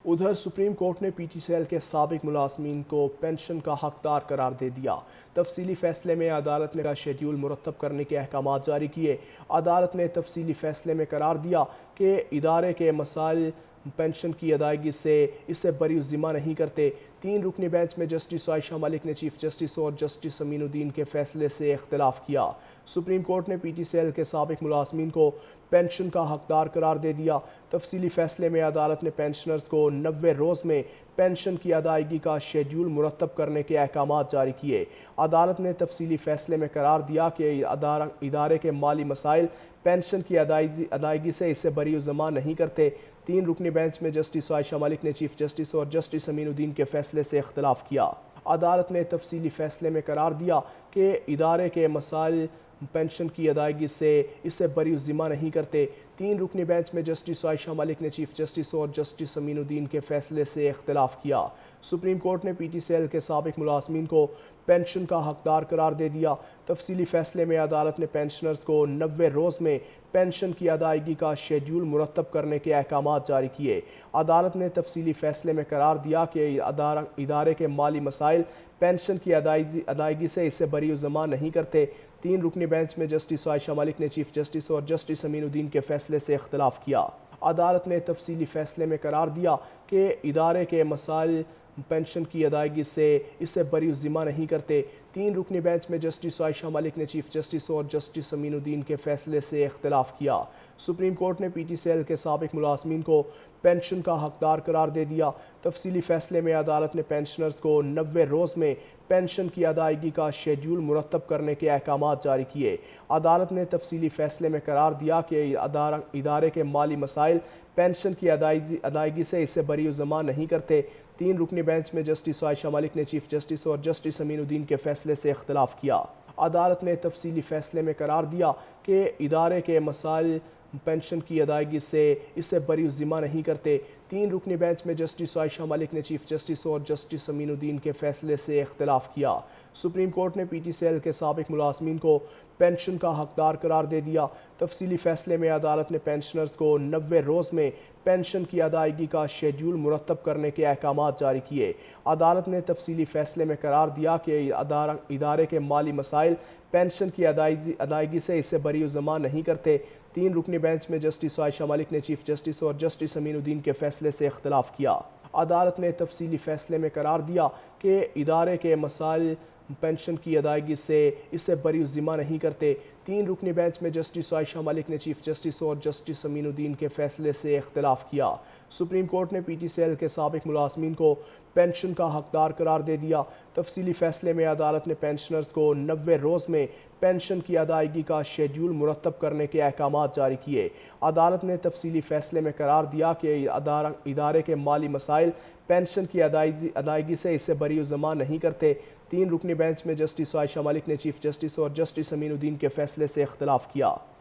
ادھر supreme court نے P T C L کے سابق ملازمین کو پینشن کا حقدار قرار دے دیا۔ تفصیلی فیصلے میں عدالت نے کا شیڈول مرتب کرنے کے احکامات جاری کیے۔ عدالت نے تفصیلی فیصلے میں قرار دیا کہ ادارے کے مسائل پینشن کی ادائیگی سے اسے بری الذمہ نہیں کرتے۔ 3 رکنی بینچ میں جسٹس عائشہ ملک نے چیف جسٹس اور جسٹس امین الدین کے فیصلے سے اختلاف کیا۔ سپریم کورٹ نے پی ٹی سی ایل کے سابق ملازمین کو پینشن کا حقدار قرار دے دیا۔ تفصیلی فیصلے میں عدالت نے پینشنرز کو 90 روز میں پینشن کی ادائیگی کا شیڈول مرتب کرنے کے احکامات جاری کیے۔ عدالت نے تفصیلی فیصلے میں قرار دیا کہ ادارے کے مالی مسائل پینشن کی ادائیگی سے اسے بری الذمہ نہیں کرتے۔ 3 رکنی بینچ میں جسٹس عائشہ ملک نے چیف جسٹس اور جسٹس امین الدین کے فیصلے سے اختلاف کیا۔ عدالت نے تفصیلی فیصلے میں قرار دیا کہ ادارے کے مسائل پینشن کی ادائیگی سے اسے بری الذمہ نہیں کرتے۔ 3 رکنی بینچ میں جسٹس عائشہ ملک نے چیف جسٹس اور جسٹس امین الدین کے فیصلے سے اختلاف کیا۔ سپریم کورٹ نے پی ٹی سی ایل کے سابق ملازمین کو پینشن کا حقدار قرار دے دیا۔ تفصیلی فیصلے میں عدالت نے پینشنرز کو 90 روز میں پینشن کی ادائیگی کا شیڈول مرتب کرنے کے احکامات جاری کیے۔ عدالت نے تفصیلی فیصلے میں قرار دیا کہ ادارے کے مالی مسائل پینشن کی ادائیگی سے اسے بری الذمہ نہیں کرتے۔ 3 رکنی بینچ میں جسٹس عائشہ ملک نے چیف جسٹس اور جسٹس امین الدین کے فیصلے سے اختلاف کیا۔ عدالت نے تفصیلی فیصلے میں قرار دیا کہ ادارے کے مسائل پینشن کی ادائیگی سے اسے بری الذمہ نہیں کرتے۔ 3 رکنی بینچ میں جسٹس عائشہ ملک نے چیف جسٹس اور جسٹس امین الدین کے فیصلے سے اختلاف کیا۔ سپریم کورٹ نے پی ٹی سی ایل کے سابق ملازمین کو پینشن کا حقدار قرار دے دیا۔ تفصیلی فیصلے میں عدالت نے پینشنرز کو 90 روز میں پینشن کی ادائیگی کا شیڈول مرتب کرنے کے احکامات جاری کیے۔ عدالت نے تفصیلی فیصلے میں قرار دیا کہ ادارے کے مالی مسائل پینشن کی ادائیگی سے اسے بری الذمہ نہیں کرتے۔ 3 رکنی بینچ میں جسٹس عائشہ ملک نے چیف جسٹس اور جسٹس امین الدین کے فیصلے سے اختلاف کیا۔ عدالت نے تفصیلی فیصلے میں قرار دیا کہ ادارے کے مسائل پینشن کی ادائیگی سے اسے بری الذمہ نہیں کرتے۔ 3 رکنی بینچ میں جسٹس عائشہ ملک نے چیف جسٹس اور جسٹس امین الدین کے فیصلے سے اختلاف کیا۔ سپریم کورٹ نے پی ٹی سی ایل کے سابق ملازمین کو پینشن کا حقدار قرار دے دیا۔ تفصیلی فیصلے میں عدالت نے پینشنرز کو 90 روز میں پینشن کی ادائیگی کا شیڈول مرتب کرنے کے احکامات جاری کیے۔ عدالت نے تفصیلی فیصلے میں قرار دیا کہ ادارے کے مالی مسائل پینشن کی ادائیگی سے اسے بری الذمہ نہیں کرتے۔ 3 رکنی بینچ میں جسٹس عائشہ ملک نے چیف جسٹس اور جسٹس امین الدین کے فیصلے سے اختلاف کیا۔ عدالت نے تفصیلی فیصلے میں قرار دیا کہ ادارے کے مسائل پینشن کی ادائیگی سے اسے بری الذمہ نہیں کرتے۔ 3 رکنی بینچ میں جسٹس عائشہ ملک نے چیف جسٹس اور جسٹس امین الدین کے فیصلے سے اختلاف کیا۔ سپریم کورٹ نے پی ٹی سی ایل کے سابق ملازمین کو پینشن کا حقدار قرار دے دیا۔ تفصیلی فیصلے میں عدالت نے پینشنرز کو 90 روز میں پینشن کی ادائیگی کا شیڈول مرتب کرنے کے احکامات جاری کیے۔ عدالت نے تفصیلی فیصلے میں قرار دیا کہ ادارے کے مالی مسائل پینشن کی ادائیگی سے اسے بری الذمہ نہیں کرتے۔ 3 رکنی بینچ میں جسٹس عائشہ ملک نے چیف جسٹس اور جسٹس امین الدین کے فیصلے سے اختلاف کیا۔